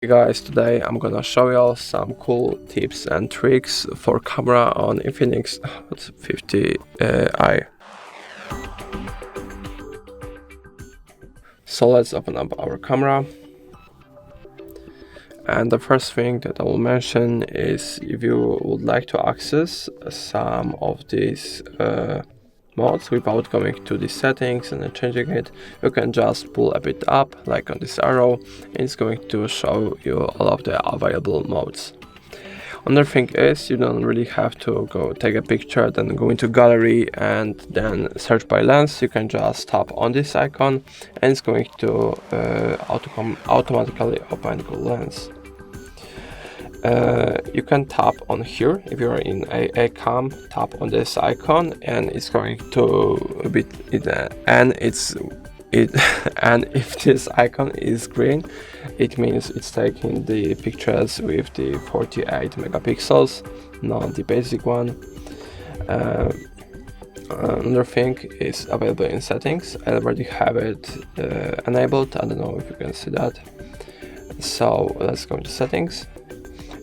Hey guys, today I'm gonna show y'all some cool tips and tricks for camera on INFINIX Hot 50i. So let's open up our camera. And the first thing that I will mention is if you would like to access some of these modes without going to the settings and then changing it, you can just pull a bit up, like on this arrow, and it's going to show you all of the available modes. Another thing is you don't really have to go take a picture, then go into gallery and then search by lens. You can just tap on this icon and it's going to automatically open Google Lens. You can tap on here if you're in a cam, tap on this icon and it's going to and if this icon is green, it means it's taking the pictures with the 48 megapixels, not the basic one. Another thing is available in settings. I already have it enabled. I don't know if you can see that. So let's go into settings.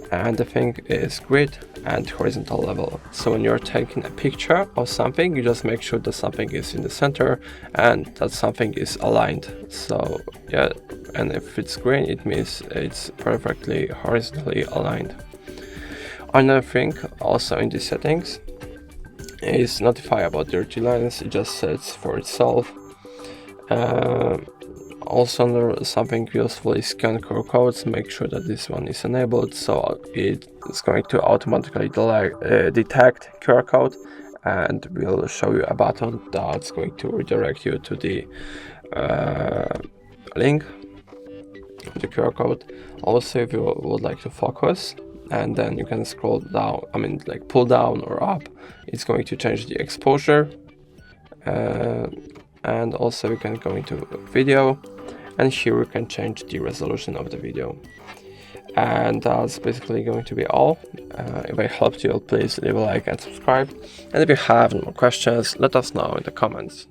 And the thing is grid and horizontal level. So when you're taking a picture of something, you just make sure that something is in the center and that something is aligned. So yeah, and if it's green, it means it's perfectly horizontally aligned. Another thing also in the settings is notify about dirty lines. It just sets for itself. Also, something useful is scan QR codes. Make sure that this one is enabled, so it's going to automatically detect QR code and will show you a button that's going to redirect you to the link, the QR code. Also, if you would like to focus, and then you can scroll down, like pull down or up, it's going to change the exposure. And also you can go into video, and here you can change the resolution of the video. And that's basically going to be all. If I helped you, please leave a like and subscribe. And if you have any more questions, let us know in the comments.